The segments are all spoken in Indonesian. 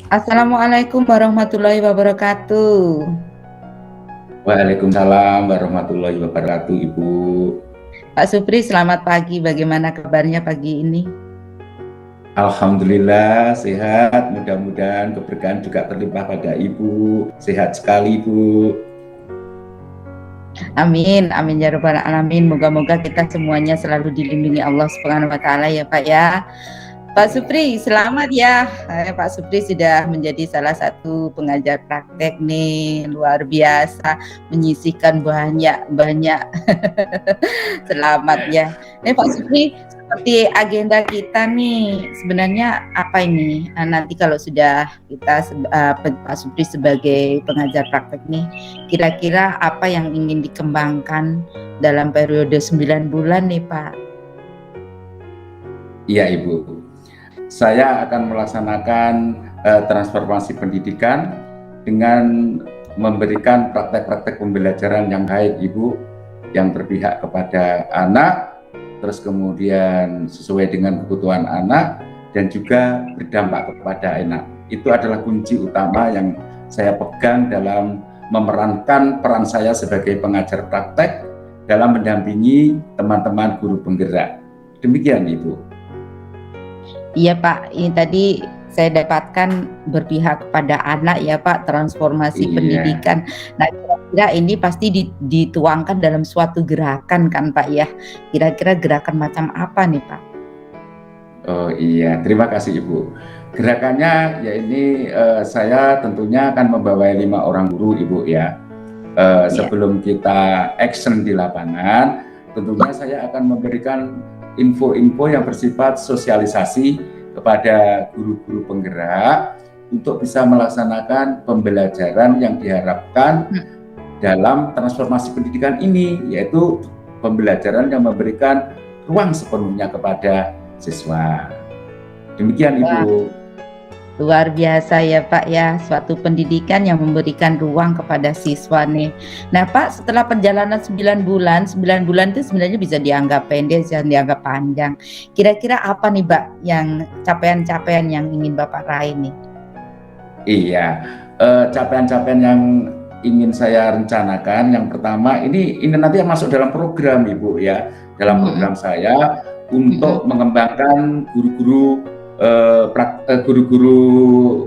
Assalamualaikum warahmatullahi wabarakatuh. Waalaikumsalam warahmatullahi wabarakatuh, Ibu. Pak Supri, selamat pagi. Bagaimana kabarnya pagi ini? Alhamdulillah sehat, mudah-mudahan keberkahan juga terlimpah pada Ibu. Sehat sekali, Ibu. Amin, amin ya rabbal alamin. Moga-moga kita semuanya selalu dilindungi Allah Subhanahu wa taala ya, Pak ya. Pak Supri, selamat ya. Pak Supri sudah menjadi salah satu pengajar praktek nih, luar biasa, menyisihkan banyak-banyak. Selamat ya. Pak Supri, seperti agenda kita nih, sebenarnya apa ini? Nanti kalau sudah kita Pak Supri sebagai pengajar praktek nih, kira-kira apa yang ingin dikembangkan dalam periode 9 bulan nih, Pak? Iya, Ibu. Saya akan melaksanakan transformasi pendidikan dengan memberikan praktek-praktek pembelajaran yang baik, Ibu, yang berpihak kepada anak, terus kemudian sesuai dengan kebutuhan anak, dan juga berdampak kepada anak. Itu adalah kunci utama yang saya pegang dalam memerankan peran saya sebagai pengajar praktek dalam mendampingi teman-teman guru penggerak. Demikian, Ibu. Iya Pak, ini tadi saya dapatkan berpihak kepada anak ya Pak, transformasi pendidikan. Nah kira-kira ini pasti dituangkan dalam suatu gerakan kan Pak ya. Kira-kira gerakan macam apa nih Pak? Oh iya, terima kasih Ibu. Gerakannya ya ini saya tentunya akan membawai 5 orang guru Ibu ya. Sebelum kita action di lapangan, tentunya saya akan memberikan info-info yang bersifat sosialisasi kepada guru-guru penggerak untuk bisa melaksanakan pembelajaran yang diharapkan dalam transformasi pendidikan ini, yaitu pembelajaran yang memberikan ruang sepenuhnya kepada siswa. Demikian Ibu. Luar biasa ya Pak ya, suatu pendidikan yang memberikan ruang kepada siswa nih. Nah Pak, setelah perjalanan 9 bulan itu sebenarnya bisa dianggap pendek, bisa dianggap panjang. Kira-kira apa nih Pak yang capaian-capaian yang ingin Bapak raih nih? Iya, capaian-capaian yang ingin saya rencanakan, yang pertama ini nanti yang masuk dalam program Ibu ya, dalam program saya untuk mengembangkan guru-guru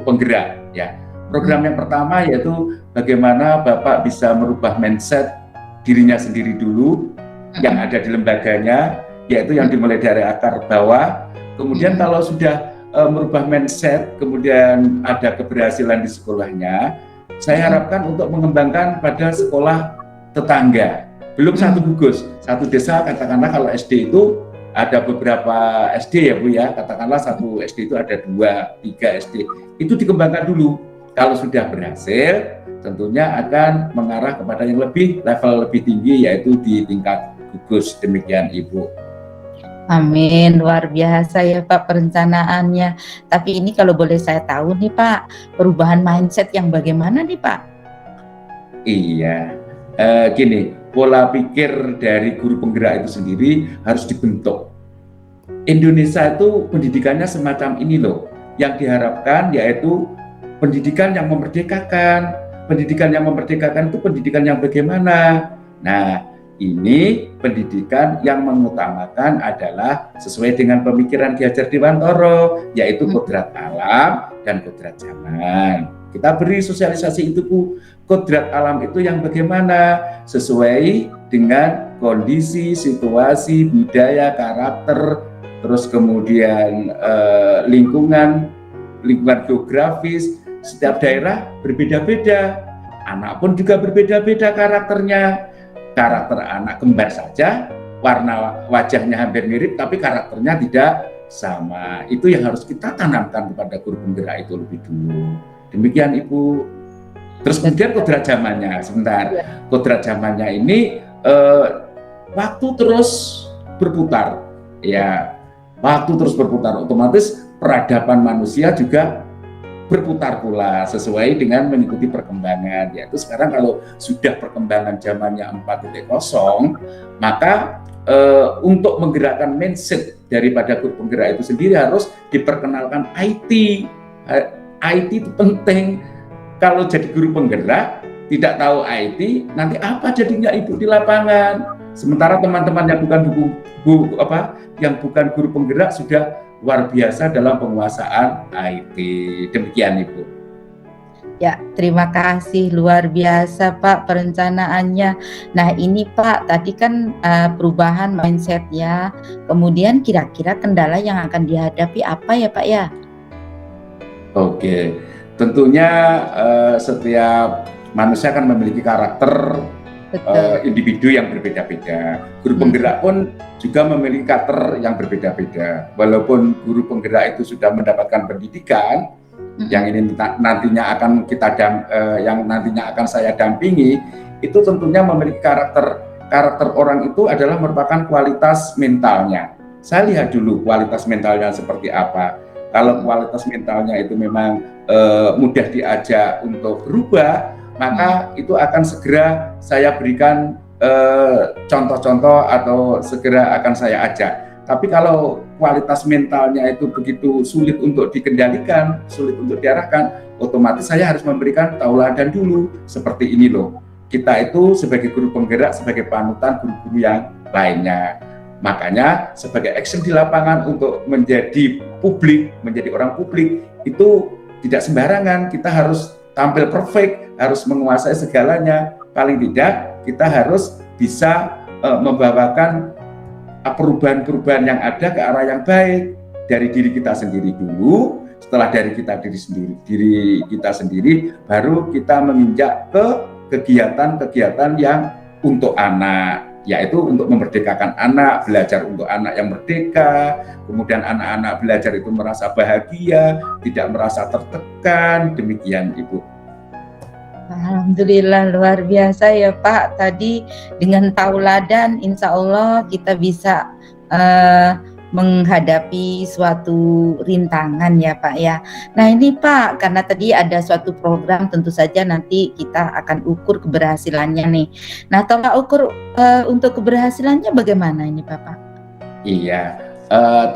penggerak ya. Program yang pertama yaitu bagaimana Bapak bisa merubah mindset dirinya sendiri dulu yang ada di lembaganya, yaitu yang dimulai dari akar bawah. Kemudian kalau sudah merubah mindset, kemudian ada keberhasilan di sekolahnya, saya harapkan untuk mengembangkan pada sekolah tetangga. Belum satu gugus, satu desa, katakanlah kalau SD itu ada beberapa SD ya Bu ya, katakanlah satu SD itu ada 2, 3 SD, itu dikembangkan dulu. Kalau sudah berhasil, tentunya akan mengarah kepada yang level lebih tinggi, yaitu di tingkat gugus. Demikian Ibu. Amin, luar biasa ya Pak perencanaannya. Tapi ini kalau boleh saya tahu nih Pak, perubahan mindset yang bagaimana nih Pak? Iya, gini, pola pikir dari guru penggerak itu sendiri harus dibentuk. Indonesia itu pendidikannya semacam ini loh, yang diharapkan yaitu pendidikan yang memerdekakan. Pendidikan yang memerdekakan itu pendidikan yang bagaimana? Nah, ini pendidikan yang mengutamakan adalah sesuai dengan pemikiran Ki Hajar Dewantara, yaitu kodrat alam dan kodrat zaman. Kita beri sosialisasi itu Bu, kodrat alam itu yang bagaimana? Sesuai dengan kondisi, situasi, budaya, karakter, terus kemudian lingkungan geografis. Setiap daerah berbeda-beda, anak pun juga berbeda-beda karakternya. Karakter anak kembar saja, warna wajahnya hampir mirip, tapi karakternya tidak sama. Itu yang harus kita tanamkan kepada guru penggerak itu lebih dulu. Demikian Ibu. Terus kemudian kodrat zamannya, sebentar. Kodrat zamannya ini waktu terus berputar, ya. Waktu terus berputar, otomatis peradaban manusia juga berputar pula sesuai dengan mengikuti perkembangan. Yaitu sekarang kalau sudah perkembangan zamannya 4.0, maka untuk menggerakkan mindset daripada guru penggerak itu sendiri harus diperkenalkan IT. IT itu penting. Kalau jadi guru penggerak tidak tahu IT, nanti apa jadinya Ibu di lapangan? Sementara teman-teman yang yang bukan guru penggerak sudah luar biasa dalam penguasaan IT. Demikian Ibu. Ya, terima kasih, luar biasa Pak perencanaannya. Nah ini Pak, tadi kan perubahan mindset ya, kemudian kira-kira kendala yang akan dihadapi apa ya Pak ya? Oke, tentunya setiap manusia kan memiliki karakter individu yang berbeda-beda. Guru penggerak pun juga memiliki karakter yang berbeda-beda. Walaupun guru penggerak itu sudah mendapatkan pendidikan, yang ini nantinya akan yang nantinya akan saya dampingi, itu tentunya memiliki karakter orang itu adalah merupakan kualitas mentalnya. Saya lihat dulu kualitas mentalnya seperti apa. Kalau kualitas mentalnya itu memang mudah diajak untuk berubah, maka itu akan segera saya berikan contoh-contoh atau segera akan saya ajak. Tapi kalau kualitas mentalnya itu begitu sulit untuk dikendalikan, sulit untuk diarahkan, otomatis saya harus memberikan tauladan dulu. Seperti ini loh, kita itu sebagai guru penggerak, sebagai panutan guru-guru yang lainnya. Makanya sebagai action di lapangan untuk menjadi publik, menjadi orang publik, itu tidak sembarangan. Kita harus tampil perfect, harus menguasai segalanya. Paling tidak kita harus bisa membawakan perubahan-perubahan yang ada ke arah yang baik dari diri kita sendiri dulu. Setelah dari diri kita sendiri, baru kita menginjak ke kegiatan-kegiatan yang untuk anak, yaitu untuk memerdekakan anak, belajar untuk anak yang merdeka, kemudian anak-anak belajar itu merasa bahagia, tidak merasa tertekan. Demikian Ibu. Alhamdulillah, luar biasa ya Pak. Tadi dengan tauladan insya Allah kita bisa menghadapi suatu rintangan ya Pak ya. Nah ini Pak, karena tadi ada suatu program, tentu saja nanti kita akan ukur keberhasilannya nih. Nah tolak ukur untuk keberhasilannya bagaimana ini Bapak? Iya,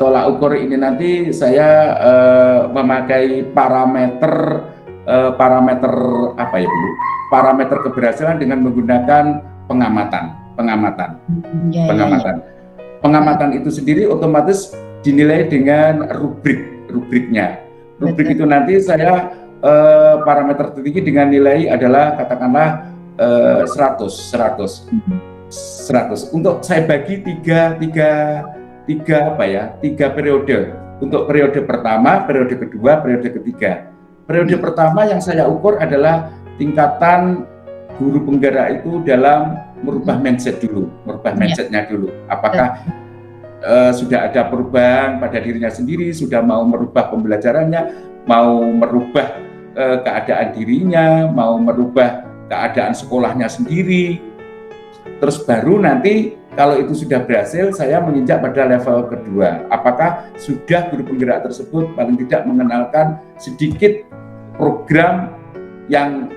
tolak ukur ini nanti saya memakai parameter apa ya Bu? Parameter keberhasilan dengan menggunakan pengamatan. Pengamatan itu sendiri otomatis dinilai dengan rubriknya. Rubrik itu nanti saya parameter tertinggi dengan nilai adalah katakanlah 100. Untuk saya bagi tiga periode. Untuk periode pertama, periode kedua, periode ketiga. Periode pertama yang saya ukur adalah tingkatan guru penggerak itu dalam merubah mindsetnya dulu. Apakah sudah ada perubahan pada dirinya sendiri, sudah mau merubah pembelajarannya, mau merubah keadaan dirinya, mau merubah keadaan sekolahnya sendiri. Terus baru nanti kalau itu sudah berhasil, saya menginjak pada level kedua. Apakah sudah guru penggerak tersebut paling tidak mengenalkan sedikit program yang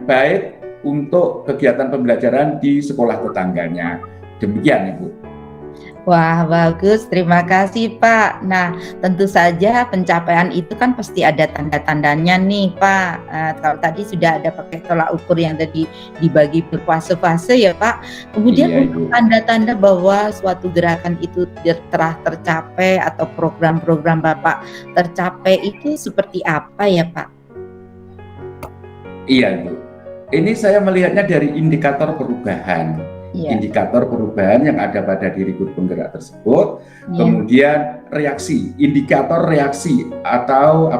baik untuk kegiatan pembelajaran di sekolah tetangganya. Demikian Ibu. Wah, bagus. Terima kasih, Pak. Nah, tentu saja pencapaian itu kan pasti ada tanda-tandanya nih, Pak. Kalau tadi sudah ada pakai tolak ukur yang tadi dibagi berfase-fase ya, Pak. Kemudian untuk tanda-tanda bahwa suatu gerakan itu telah tercapai atau program-program Bapak tercapai itu seperti apa ya, Pak? Iya, Bu. Ini saya melihatnya dari indikator perubahan. Indikator perubahan yang ada pada diri guru penggerak tersebut, kemudian indikator reaksi atau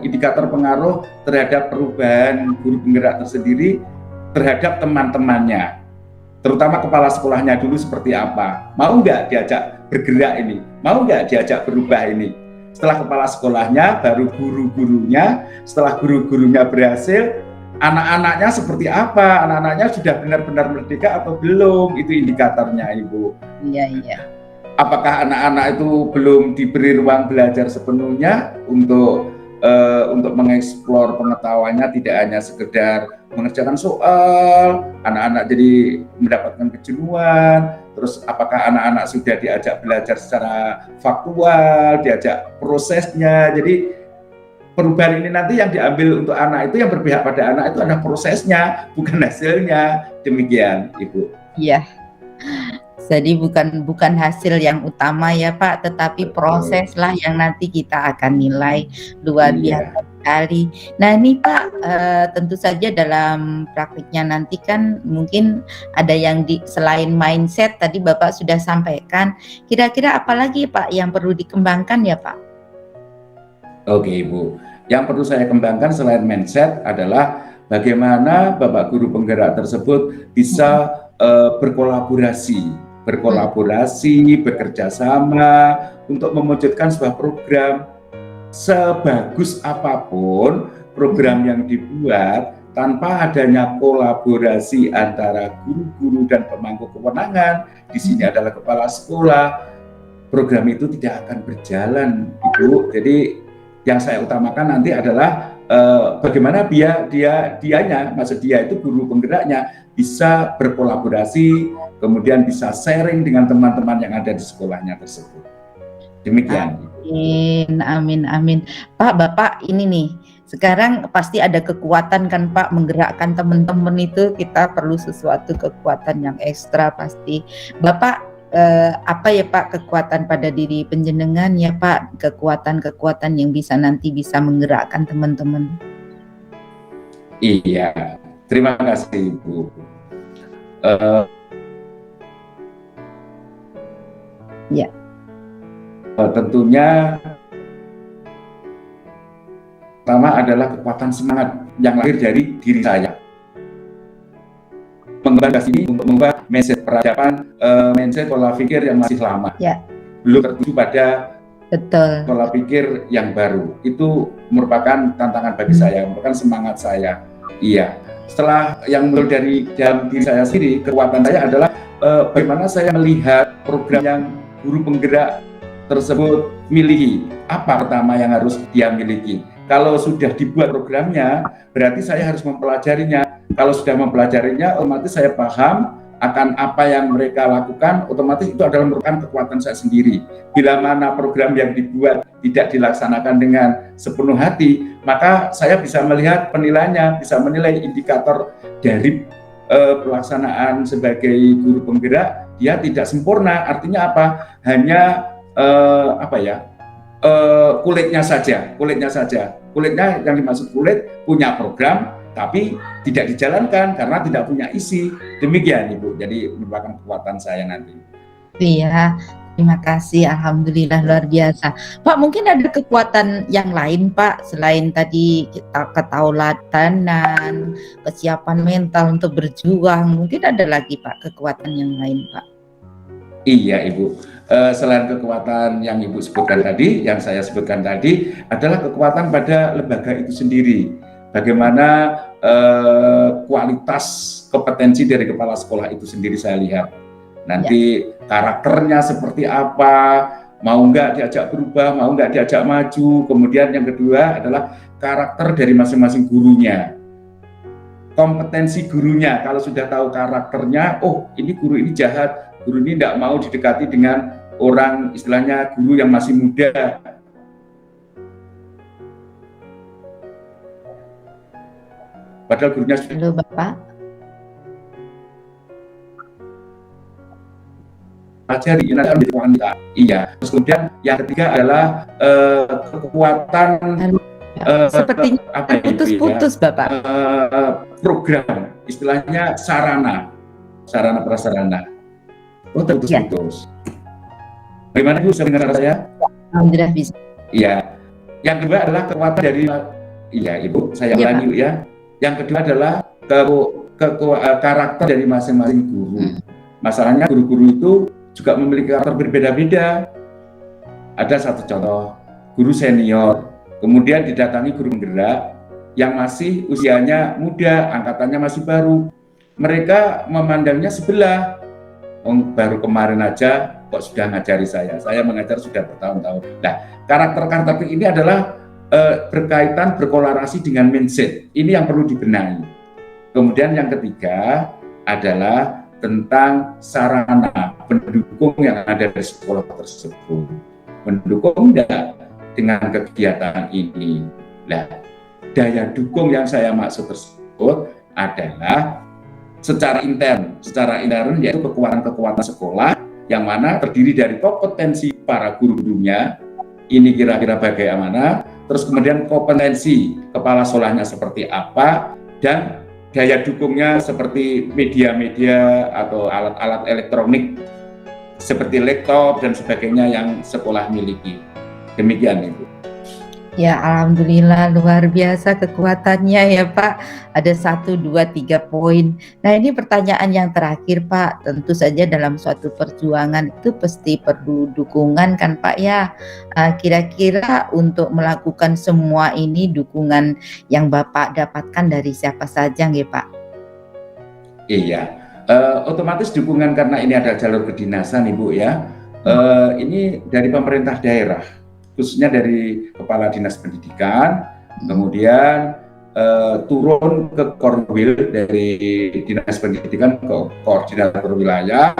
indikator pengaruh terhadap perubahan guru penggerak tersendiri terhadap teman-temannya, terutama kepala sekolahnya dulu seperti apa, mau nggak diajak bergerak ini, mau nggak diajak berubah ini. Setelah kepala sekolahnya, baru guru-gurunya. Setelah guru-gurunya berhasil, anak-anaknya seperti apa? Anak-anaknya sudah benar-benar merdeka atau belum? Itu indikatornya, Ibu. Iya. Apakah anak-anak itu belum diberi ruang belajar sepenuhnya untuk mengeksplor pengetahuannya, tidak hanya sekedar mengerjakan soal, anak-anak jadi mendapatkan kejenuhan, terus apakah anak-anak sudah diajak belajar secara faktual, diajak prosesnya. Jadi perubahan ini nanti yang diambil untuk anak itu, yang berpihak pada anak itu adalah prosesnya, bukan hasilnya. Demikian, Ibu. Iya. Jadi bukan hasil yang utama ya Pak, tetapi proses lah yang nanti kita akan nilai. Luar Iya. biasa sekali. Nah ini Pak, tentu saja dalam praktiknya nanti kan mungkin ada yang selain mindset tadi Bapak sudah sampaikan, kira-kira apa lagi Pak yang perlu dikembangkan ya Pak? Oke Ibu, yang perlu saya kembangkan selain mindset adalah bagaimana Bapak guru penggerak tersebut bisa berkolaborasi, bekerja sama untuk mewujudkan sebuah program. Sebagus apapun program yang dibuat, tanpa adanya kolaborasi antara guru-guru dan pemangku kewenangan, di sini adalah kepala sekolah, program itu tidak akan berjalan, Ibu. Jadi yang saya utamakan nanti adalah bagaimana dianya, maksud dia itu guru penggeraknya, bisa berkolaborasi, kemudian bisa sharing dengan teman-teman yang ada di sekolahnya tersebut. Demikian. Amin, amin. Pak, Bapak ini nih, sekarang pasti ada kekuatan kan Pak, menggerakkan teman-teman itu kita perlu sesuatu kekuatan yang ekstra pasti. Bapak, apa ya Pak kekuatan pada diri penjenengan ya Pak, kekuatan-kekuatan yang nanti bisa menggerakkan teman-teman? Iya, terima kasih Ibu. Ya. Tentunya pertama adalah kekuatan semangat yang lahir dari diri saya. Mengembangkan ini untuk mengubah mindset peradaban, mindset pola pikir yang masih lama, belum tertuju pada pola pikir yang baru. Itu merupakan tantangan bagi saya, merupakan semangat saya. Iya. Setelah yang mulai dari dalam diri saya sendiri, kekuatan saya adalah bagaimana saya melihat program yang guru penggerak tersebut miliki. Apa pertama yang harus dia miliki? Kalau sudah dibuat programnya, berarti saya harus mempelajarinya. Kalau sudah mempelajarinya, otomatis saya paham akan apa yang mereka lakukan, otomatis itu adalah merupakan kekuatan saya sendiri. Bila mana program yang dibuat tidak dilaksanakan dengan sepenuh hati, maka saya bisa melihat penilaiannya, bisa menilai indikator dari pelaksanaan sebagai guru penggerak, dia tidak sempurna. Artinya apa? Hanya kulitnya saja. Kulitnya yang dimaksud kulit punya program, tapi tidak dijalankan karena tidak punya isi. Demikian Ibu. Jadi merupakan kekuatan saya nanti. Iya, terima kasih. Alhamdulillah luar biasa. Pak, mungkin ada kekuatan yang lain Pak selain tadi kita ketauladanan, kesiapan mental untuk berjuang. Mungkin ada lagi Pak kekuatan yang lain Pak. Iya Ibu. Selain kekuatan yang Ibu sebutkan tadi, yang saya sebutkan tadi, adalah kekuatan pada lembaga itu sendiri. Bagaimana kualitas kompetensi dari kepala sekolah itu sendiri saya lihat. Nanti karakternya seperti apa, mau nggak diajak berubah, mau nggak diajak maju. Kemudian yang kedua adalah karakter dari masing-masing gurunya. Kompetensi gurunya, kalau sudah tahu karakternya, oh ini guru ini jahat, guru ini tidak mau didekati dengan orang istilahnya guru yang masih muda. Padahal gurunya sudah. Halo Bapak. Ajari nanti wanita. Iya. Terus kemudian yang ketiga adalah kekuatan sepertinya putus-putus Bapak. Program, istilahnya sarana prasarana. Oh terputus. Bagaimana Ibu bisa dengar saya? Alhamdulillah bisa. Iya. Yang kedua adalah kekuatan dari, iya Ibu, saya ulangi ya. Yang kedua adalah karakter dari masing-masing guru. Masalahnya guru-guru itu juga memiliki karakter berbeda-beda. Ada satu contoh, guru senior, kemudian didatangi guru penggerak yang masih usianya muda, angkatannya masih baru. Mereka memandangnya sebelah. Baru kemarin aja kok sudah ngajari saya mengajar sudah bertahun-tahun. Nah, karakter ini adalah berkaitan berkolaborasi dengan mindset. Ini yang perlu dibenahi. Kemudian yang ketiga adalah tentang sarana pendukung yang ada di sekolah tersebut. Mendukung enggak dengan kegiatan ini? Nah, daya dukung yang saya maksud tersebut adalah secara intern yaitu kekuatan-kekuatan sekolah yang mana terdiri dari kompetensi para guru-gurunya, ini kira-kira bagaimana, terus kemudian kompetensi kepala sekolahnya seperti apa, dan daya dukungnya seperti media-media atau alat-alat elektronik seperti laptop dan sebagainya yang sekolah miliki. Demikian Ibu. Ya, alhamdulillah luar biasa kekuatannya ya Pak. Ada 1, 2, 3 poin. Nah, ini pertanyaan yang terakhir Pak. Tentu saja dalam suatu perjuangan itu pasti perlu dukungan kan Pak ya. Kira-kira untuk melakukan semua ini dukungan yang Bapak dapatkan dari siapa saja nggih Pak? Iya, otomatis dukungan karena ini ada jalur kedinasan Ibu ya. Ini dari pemerintah daerah, khususnya dari Kepala Dinas Pendidikan, kemudian turun ke Korwil dari Dinas Pendidikan ke Koordinator Wilayah,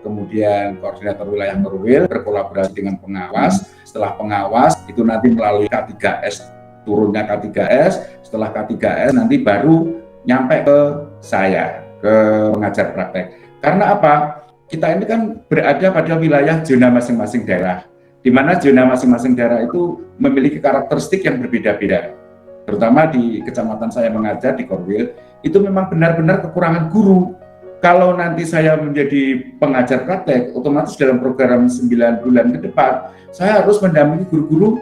kemudian Koordinator Wilayah Korwil berkolaborasi dengan pengawas. Setelah pengawas itu nanti melalui K3S, turunnya K3S, setelah K3S nanti baru nyampe ke saya, ke pengajar praktek. Karena apa? Kita ini kan berada pada wilayah zona masing-masing daerah, di mana zona masing-masing daerah itu memiliki karakteristik yang berbeda-beda. Terutama di kecamatan saya mengajar di Korwil, itu memang benar-benar kekurangan guru. Kalau nanti saya menjadi pengajar praktek, otomatis dalam program 9 bulan ke depan, saya harus mendampingi guru-guru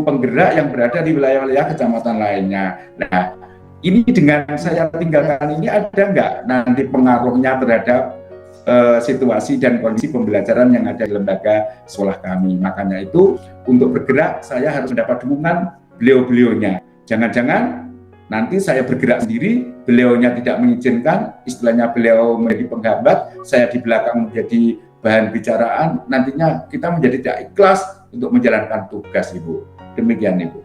penggerak yang berada di wilayah-wilayah kecamatan lainnya. Nah, ini dengan saya tinggalkan ini ada nggak nanti pengaruhnya terhadap situasi dan kondisi pembelajaran yang ada di lembaga sekolah kami. Makanya itu untuk bergerak saya harus mendapat dukungan beliau-beliaunya. Jangan-jangan nanti saya bergerak sendiri, beliaunya tidak mengizinkan, istilahnya beliau menjadi penghambat, saya di belakang menjadi bahan bicaraan, nantinya kita menjadi tidak ikhlas untuk menjalankan tugas Ibu. Demikian Ibu.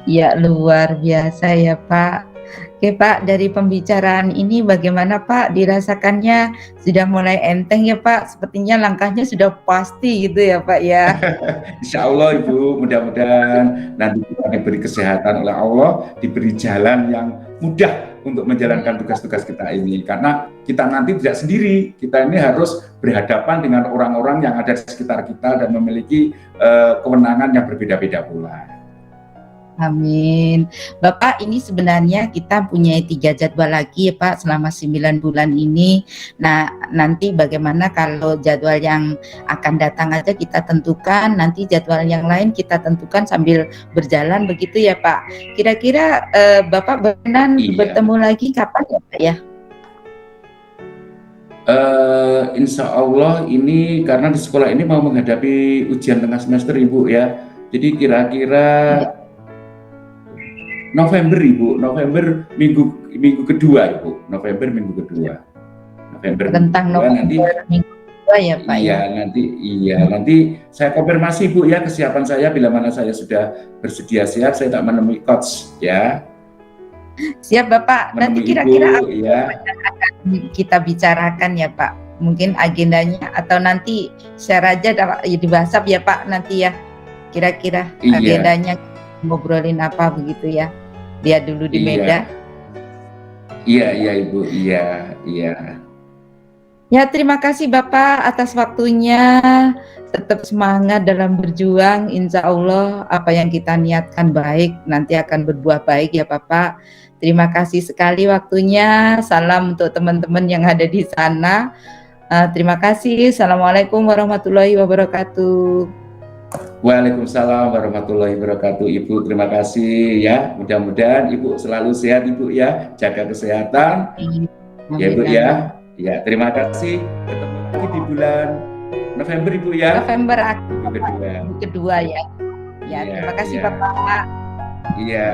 Ya, luar biasa ya Pak. Oke Pak, dari pembicaraan ini bagaimana Pak dirasakannya? Sudah mulai enteng ya Pak? Sepertinya langkahnya sudah pasti gitu ya Pak ya. Insya Allah Ibu, mudah-mudahan nanti kita diberi kesehatan oleh Allah, diberi jalan yang mudah untuk menjalankan tugas-tugas kita ini. Karena kita nanti tidak sendiri, kita ini harus berhadapan dengan orang-orang yang ada di sekitar kita dan memiliki kewenangan yang berbeda-beda pula. Amin. Bapak, ini sebenarnya kita punya 3 jadwal lagi ya Pak selama 9 bulan ini. Nah, nanti bagaimana kalau jadwal yang akan datang aja kita tentukan, nanti jadwal yang lain kita tentukan sambil berjalan begitu ya Pak. Kira-kira Bapak berkenan bertemu lagi kapan ya Pak ya? Insya Allah ini karena di sekolah ini mau menghadapi ujian tengah semester Ibu ya. Jadi kira-kira November Ibu, November minggu kedua Ibu, November minggu kedua. Tentang November minggu kedua ya Pak iya, ya? Nanti saya konfirmasi Ibu ya kesiapan saya, bila mana saya sudah bersedia siap, saya tak menemui coach ya. Siap Bapak, nanti kira-kira apa ya. yang akan kita bicarakan ya Pak? Mungkin agendanya atau nanti share aja di WhatsApp ya Pak nanti ya. Kira-kira agendanya ngobrolin apa begitu ya? Lihat dulu di meja. Iya Ibu, iya. Ya, terima kasih Bapak atas waktunya. Tetap semangat dalam berjuang. Insya Allah apa yang kita niatkan baik nanti akan berbuah baik ya Bapak. Terima kasih sekali waktunya. Salam untuk teman-teman yang ada di sana. Terima kasih. Assalamualaikum warahmatullahi wabarakatuh. Waalaikumsalam warahmatullahi wabarakatuh Ibu, terima kasih ya, mudah-mudahan Ibu selalu sehat Ibu ya, jaga kesehatan. Amin. Ya Ibu ya, terima kasih, ketemu lagi di bulan November Ibu ya. November kedua ya. Ya, terima kasih Bapak. Iya.